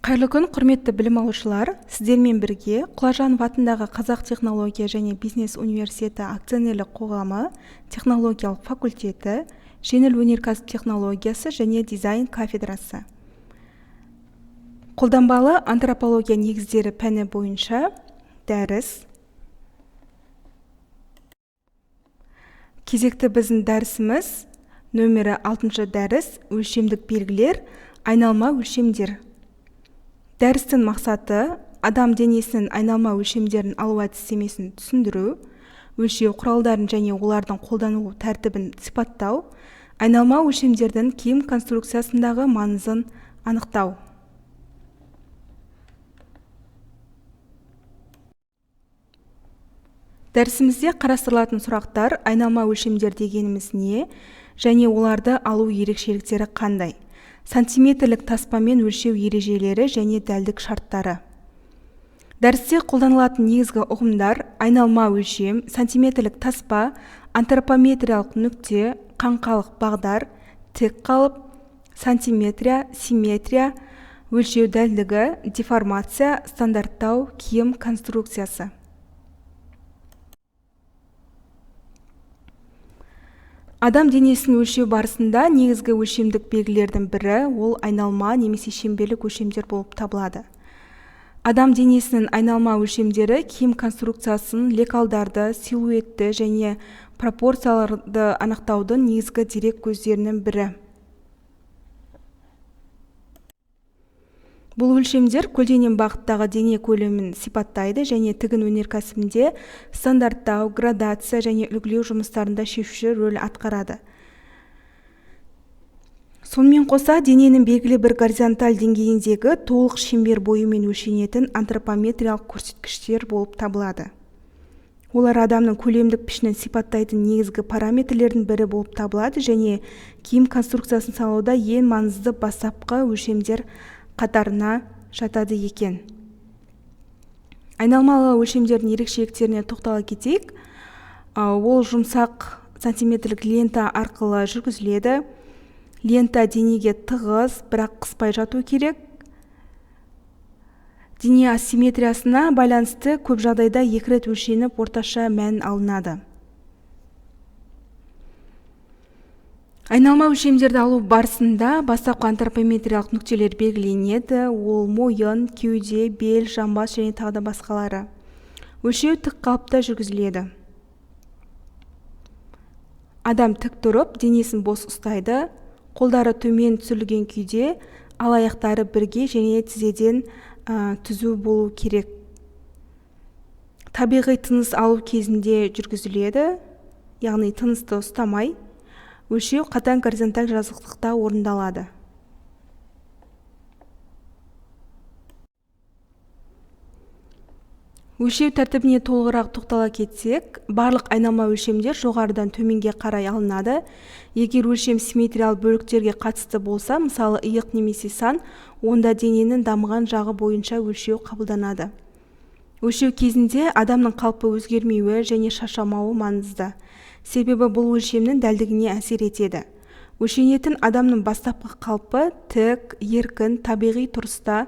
Қайырлы күн, құрметті білім алушылар. Сіздермен бірге Құлажанов атындағы Қазақ технология және бизнес университеті акционерлік қоғамы технологиялық факультеті, жеңіл өнеркәсіп технологиясы және дизайн кафедрасы. Қолданбалы антропология негіздері пәні бойынша дәріс. Кезекті біздің дәрісіміз нөмірі 6 дәріс өлшемдік белгілер, айналма өлшемдер. Дәрістің мақсаты адам денесінің айналма өлшемдерін алу әдістемесін түсіндіру, өлшеу құралдарын және олардың қолдану тәртібін сипаттау, айналма өлшемдердің киім конструкциясындағы маңызын анықтау. Дәрісімізде қарастырылатын сұрақтар: айналма өлшемдер дегеніміз не және оларды алу ерекшеліктері қандай? Сантиметрлік таспамен өлшеу ережелері және дәлдік шарттары. Дәрісте қолданылатын негізгі ұғымдар: айналма өлшем, сантиметрлік таспа, антропометриялық нүкте, қаңқалық бағдар, тік қалып, сантиметрия, симметрия, өлшеу дәлдігі, деформация, стандарттау, киім конструкциясы. Адам денесін өлшеу барысында негізгі өлшемдік белгілердің бірі ол айналма немесе шеңберлік өлшемдер болып табылады. Адам денесінің айналма өлшемдері киім конструкциясын, лекалдарды, силуетті және пропорцияларды анықтаудың негізгі дерек көздерінің бірі. Бұл өлшемдер көлденең бағыттағы дене көлемін сипаттайды және тігін өнеркәсібінде стандарттау, градация және үлгілеу жұмыстарында шешуші рөл атқарады. Сонымен қоса, дененің белгілі бір горизонталь деңгейіндегі толық шеңбер бойымен өлшенетін антропометриялық көрсеткіштер болып табылады. Олар адамның көлемдік пішінін сипаттайтын негізгі параметрлердің бірі болып табылады және киім конструкциясын салуда ең маңызды бастапқы өлшемдер қатарына жатады екен. Айналмалы өлшемдердің ерекшеліктеріне тоқтала кетейік. Ол жұмсақ сантиметрлік лента арқылы жүргізіледі. Лента денеге тығыз, бірақ қыспай жату керек. Дене асимметриясына байланысты көп жағдайда екі рет өлшеніп, орташа мән алынады. Айналма өлшемдерді алу барысында бастапқы антропометриялық нүктелер белгіленеді. Ол мойын, кеуде, бел, жамбас және тағы да басқалары. Өлшеу тік қалыпта жүргізіледі. Адам тік тұрып, денесін бос ұстайды. Қолдары төмен түсірілген күйде, ал аяқтары бірге және тізеден түзу болу керек. Табиғи тыныс алу кезінде жүргізіледі, яғни тынысты ұстамай. Өлшеу қатаң горизонталь жазықтықта орындалады. Өлшеу тәртібіне толығырақ тоқтала кетсек, барлық айналма өлшемдер жоғарыдан төменге қарай алынады. Егер өлшем симметриялы бөліктерге қатысты болса, мысалы иық немесе сан, онда дененің дамыған жағы бойынша өлшеу қабылданады. Өлшеу кезінде адамның қалпы өзгермеуі және шаршамауы маңызды. Себебі бұл өлшемнің дәлдігіне әсер етеді. Өлшенетін адамның бастапқы қалпы тік, еркін, табиғи тұрыста,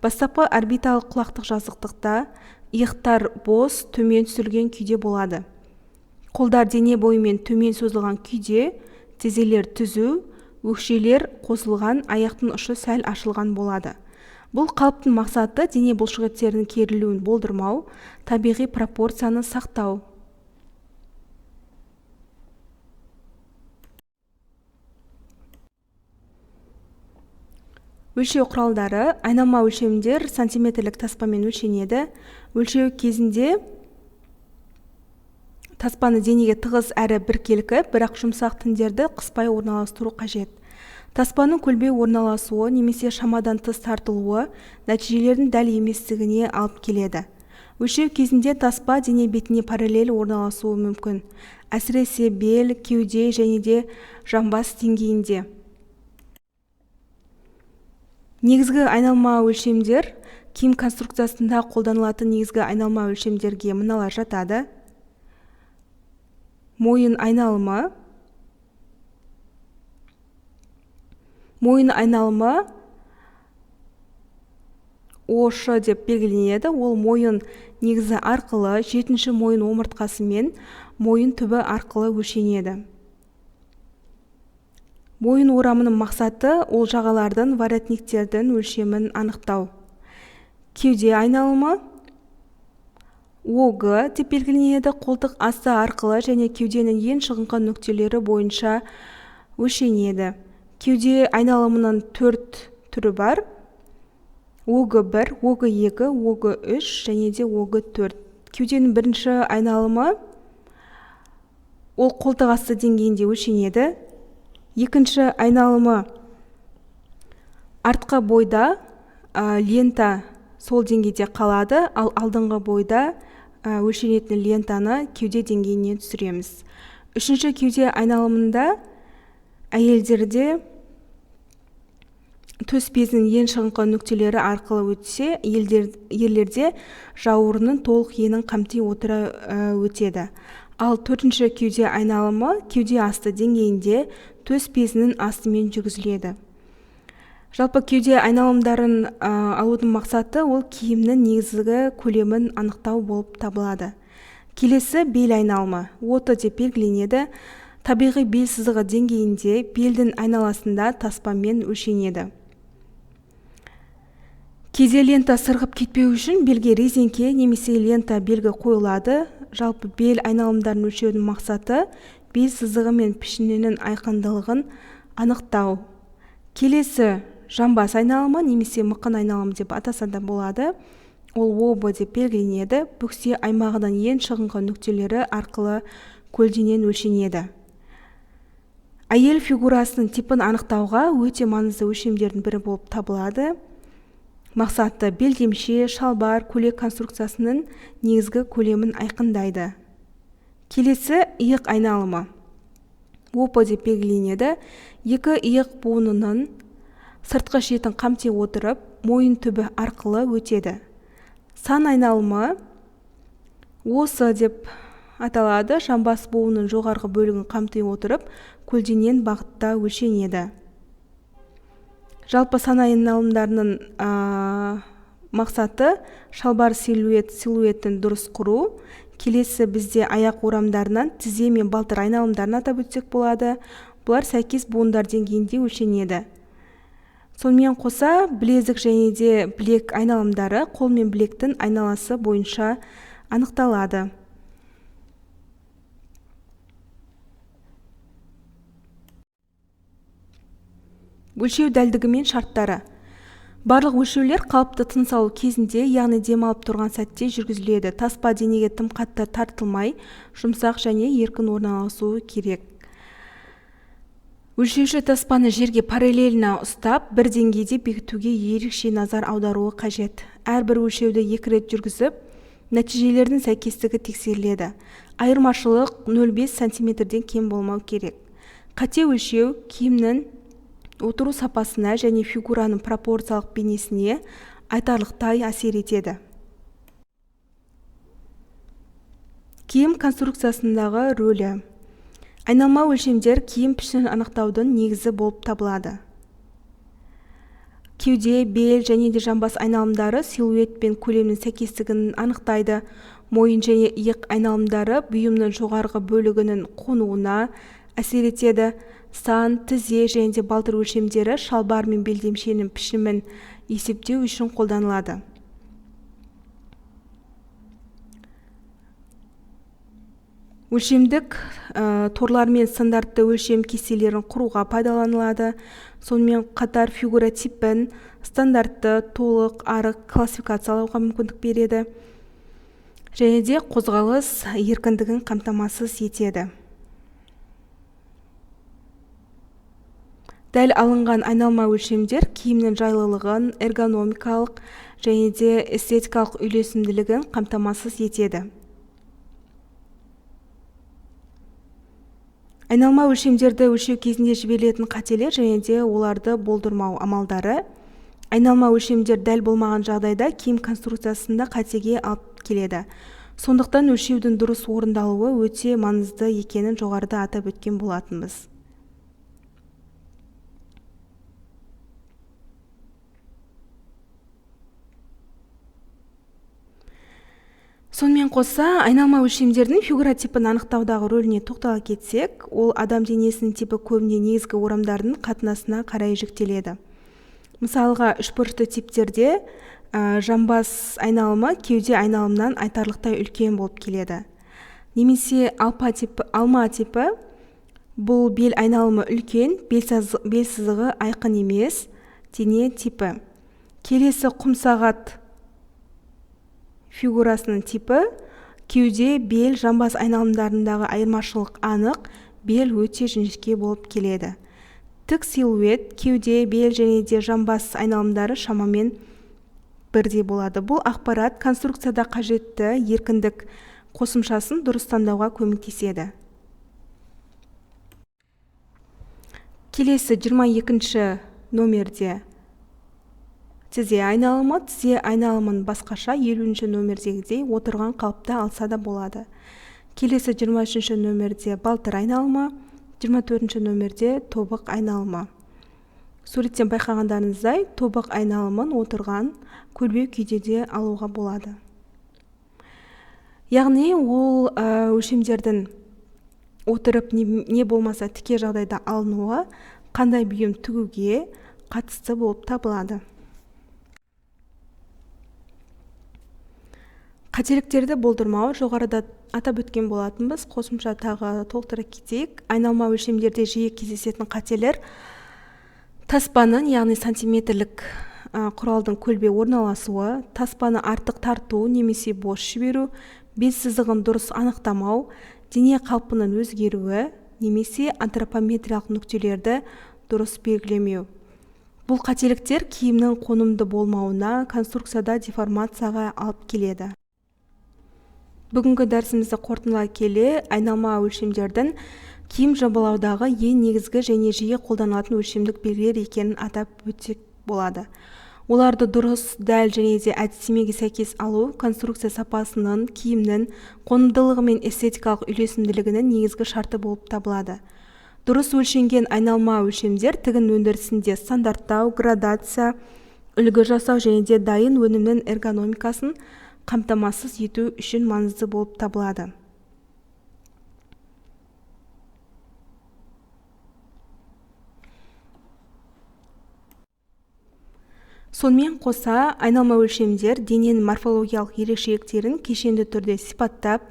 бастапқы орбиталық құлақтық жазықтықта, иықтар бос, төмен түсірілген күйде болады. Қолдар дене бойымен төмен созылған күйде, тізелер түзу, өкшелер қосылған, аяқтың ұшы сәл ашылған болады. Бұл қалыптың мақсаты дене бұлшықеттерінің керілуін болдырмау, табиғи пропорцияны сақтау. Өлшеу құралдары: айналма өлшемдер сантиметрлік таспамен өлшенеді. Өлшеу кезінде таспаны денеге тығыз әрі біркелкі, бірақ жұмсақ тіндерді қыспай орналастыру қажет. Таспаның көлбей орналасуы немесе шамадан тыс тартылуы нәтижелердің дәл еместігіне алып келеді. Өлшеу кезінде таспа дене бетіне параллель орналасуы мүмкін, әсіресе бел, кеуде және де жамбас деңгейінде. Негізгі айналма өлшемдер киім конструкциясында қолданылатын негізгі айналма өлшемдерге мыналар жатады. Мойын айналымы, Мойын айналымы ОШ деп белгіленеді. Ол мойын негізі арқылы, жетінші мойын омыртқасы мен мойын түбі арқылы өлшенеді. Мойын орамының мақсаты ол жағалардың, воротниктердің өлшемін анықтау. Кеуде айналымы ОГ деп белгіленеді. Қолтық асты арқылы және кеуденің ең шығыңқы нүктелері бойынша өлшенеді. Кеуде айналымының 4 түрі бар. ОГ1, ОГ2, ОГ3 және де ОГ4. Кеуденің бірінші айналымы ол қолтық асты деңгейінде өлшенеді. Екінші айналымы артқы бойда лента сол деңгейде қалады, ал алдыңғы бойда өлшенетін лентаны кеуде деңгейіне түсіреміз. Үшінші кеуде айналымында әйелдерде төс безінің ең шығыңқы нүктелері арқылы өтсе, ерлерде жауырынның толық енін қамти отыра өтеді. Ал төртінші кеуде айналымы кеуде асты деңгейінде төс безінің астымен жүргізіледі. Жалпы кеуде айналымдарын алудың мақсаты ол киімнің негізгі көлемін анықтау болып табылады. Келесі бел айналымы ОТ деп белгіленеді. Табиғи бел сызығы деңгейінде белдің айналасында таспамен өлшенеді. Кейде лента сырғып кетпеу үшін белге резеңке немесе лента белгі қойылады. Жалпы бел айналымдарын өлшеудің мақсаты бел сызығы мен пішінінің айқындылығын анықтау. Келесі жамбас айналымы немесе мықын айналымы деп атаса да болады. Ол ОБ деп белгіленеді. Бөксе аймағының ең шығыңқы нүктелері арқылы көлденең өлшенеді. Әйел фигурасының типін анықтауға өте маңызды өлшемдердің бірі болып табылады. Мақсаты белдемше, шалбар, көйлек конструкциясының негізгі көлемін айқындайды. Келесі иық айналымы ОП деп белгіленеді. Екі иық буынының сыртқы шетін қамти отырып, мойын түбі арқылы өтеді. Сан айналымы ОС деп аталады. Жамбас буынының жоғарғы бөлігін қамти отырып, көлденең бағытта өлшенеді. Жалпы сан айналымдарының мақсаты шалбар силуетін дұрыс құру. Келесі бізде аяқ орамдарынан тізе мен балтыр айналымдарын атап өтсек болады. Бұлар сәйкес буындар деңгейінде өлшенеді. Сонымен қоса білезік және де білек айналымдары қол мен білектің айналасы бойынша анықталады. Өлшеу дәлдігі мен шарттары. Барлық өлшеулер қалыпты тыныс алу кезінде, яғни демалып тұрған сәтте жүргізіледі. Таспа денеге тым қатты тартылмай, жұмсақ және еркін орналасуы керек. Өлшеуші таспаны жерге параллельно ұстап, бір деңгейде бекітуге ерекше назар аударуы қажет. Әрбір өлшеуді 2 рет жүргізіп, нәтижелердің сәйкестігі тексеріледі. Айырмашылық 0,5 см-ден кем болмау керек. Қате өлшеу киімнің отыру сапасына және фигураның пропорциялық бейнесіне айтарлықтай әсер етеді. Киім конструкциясындағы рөлі. Айналма өлшемдер киім пішінін анықтаудың негізі болып табылады. Кеуде, бел және де жамбас айналымдары силуэт пен көлемнің сәйкестігін анықтайды. Мойын және иық айналымдары бұйымның жоғарғы бөлігінің қонуына әсер етеді. Сан, тізе және де балтыр өлшемдері шалбар мен белдемшенің пішімін есептеу үшін қолданылады. Өлшемдік торлар мен стандартты өлшем кестелерін құруға пайдаланылады. Сонымен қатар фигура типін стандартты, толық, арық классификациялауға мүмкіндік береді. Және де қозғалыс еркіндігін қамтамасыз етеді. Дәл алынған айналма өлшемдер киімнің жайлылығын, эргономикалық және де эстетикалық үйлесімділігін қамтамасыз етеді. Айналма өлшемдерді өлшеу кезінде жіберілетін қателер және де оларды болдырмау амалдары. Айналма өлшемдер дәл болмаған жағдайда киім конструкциясында қатеге алып келеді. Сондықтан өлшеудің дұрыс орындалуы өте маңызды екенін жоғарыда атап өткен болатынбыз. Сонымен қоса, айналма өлшемдердің фигуратипін анықтаудағы рөліне тоқтала кетсек, ол адам денесінің типі көбіне негізгі орамдардың қатынасына қарай жіктеледі. Мысалға, үшбұрышты типтерде жамбас айналымы кеуде айналымнан айтарлықтай үлкен болып келеді. Немесе алма типі бұл бел айналымы үлкен, бел сызығы айқын емес дене типі. Келесі құмсағат фигурасының типі кеуде, бел, жамбас айналымдарындағы айырмашылық анық, бел өте жіңішке болып келеді. Тік силуэт, кеуде, бел және де жамбас айналымдары шамамен бірдей болады. Бұл ақпарат конструкцияда қажетті еркіндік қосымшасын дұрыс таңдауға көмектеседі. Келесі 22-ші номерде тізе айналымы, тізе айналымын басқаша 50-ші номердегідей отырған қалыпта алса да болады. Келесі 23-ші номерде балтыр айналымы, 24-ші номерде тобық айналымы. Суреттен байқағандарыңыздай, тобық айналымын отырған көлбеу күйде алуға болады. Яғни ол өлшемдердің отырып не болмаса тіке жағдайда алынуы қандай бұйым тігуге қатысты болып табылады. Қателіктерді болдырмау жоғарыда атап өткен болатынбыз. Қосымша тағы толықтыра кетейік. Айналма өлшемдерде жиі кездесетін қателер таспаның, яғни сантиметрлік құралдың көлбеу орналасуы, таспаны артық тарту немесе бос жіберу, бел сызығын дұрыс анықтамау, дене қалпының өзгеруі немесе антропометриялық нүктелерді дұрыс белгілемеу. Бұл қателіктер киімнің қонымды болмауына, конструкцияда деформацияға алып келеді. Бүгінгі дәрісімізді қорытындылай келе, айналма өлшемдердің киім жабылаудағы ең негізгі және жиі қолданылатын өлшемдік белгілер екенін атап өтсек болады. Оларды дұрыс, дәл және де әдістемеге сәйкес алу конструкция сапасының, киімнің қонымдылығы мен эстетикалық үйлесімділігінің негізгі шарты болып табылады. Дұрыс өлшенген айналма өлшемдер тігін өндірісінде стандарттау, градация, үлгі жасау және де дайын өнімнің эргономикасын қамтамасыз ету үшін маңызды болып табылады. Сонымен қоса, айналма өлшемдер дененің морфологиялық ерекшеліктерін кешенді түрде сипаттап,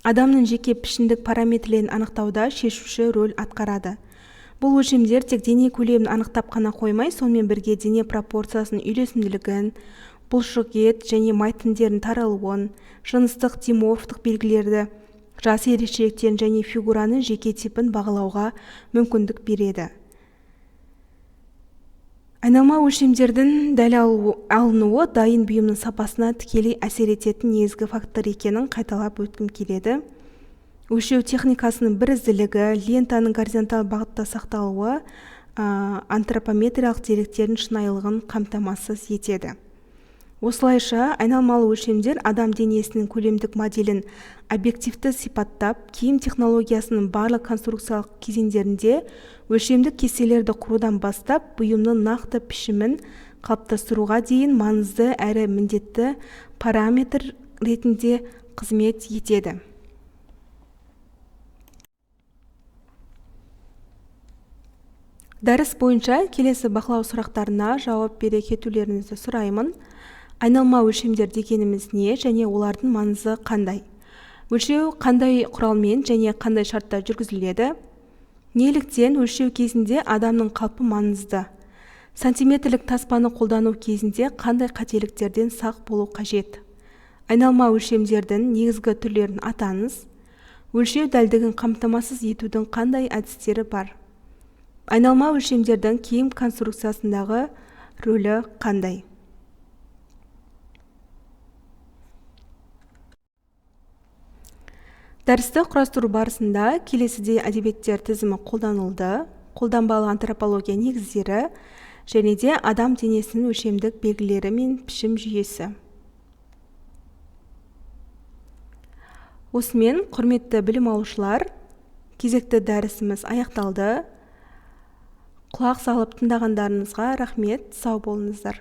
адамның жеке пішіндік параметрлерін анықтауда шешуші рөл атқарады. Бұл өлшемдер тек дене көлемін анықтап қана қоймай, сонымен бірге дене пропорциясының үйлесімділігін, бұлшық ет және май тіндерінің таралуын, жыныстық диморфтық белгілерді, жас ерекшеліктерін және фигураның жеке типін бағалауға мүмкіндік береді. Айналма өлшемдердің дәл алынуы дайын бұйымның сапасына тікелей әсер ететін негізгі фактор екенін қайталап өткім келеді. Өлшеу техникасының бірізділігі, лентаның горизонтал бағытта сақталуы антропометриялық деректердің шынайылығын қамтамасыз етеді. Осылайша, айналмалы өлшемдер адам денесінің көлемдік моделін объективті сипаттап, киім технологиясының барлық конструкциялық кезеңдерінде өлшемдік кестелерді құрудан бастап, бұйымның нақты пішімін қалыптастыруға дейін маңызды әрі міндетті параметр ретінде қызмет етеді. Дәріс бойынша келесі бақылау сұрақтарына жауап бере кетулеріңізді сұраймын. Айналма өлшемдер дегеніміз не және олардың маңызы қандай? Өлшеу қандай құралмен және қандай шартта жүргізіледі? Неліктен өлшеу кезінде адамның қалпы маңызды? Сантиметрлік таспаны қолдану кезінде қандай қателіктерден сақ болу қажет? Айналма өлшемдердің негізгі түрлерін атаңыз. Өлшеу дәлдігін қамтамасыз етудің қандай әдістері бар? Айналма өлшемдердің киім конструкциясындағы рөлі қандай? Дәрісті құрастыру барысында келесідей әдебиеттер тізімі қолданылды: қолданбалы антропология негіздері және де адам денесінің өлшемдік белгілері мен пішім жүйесі. Осымен, құрметті білім алушылар, кезекті дәрісіміз аяқталды. Құлақ салып тыңдағандарыңызға рахмет, сау болыңыздар.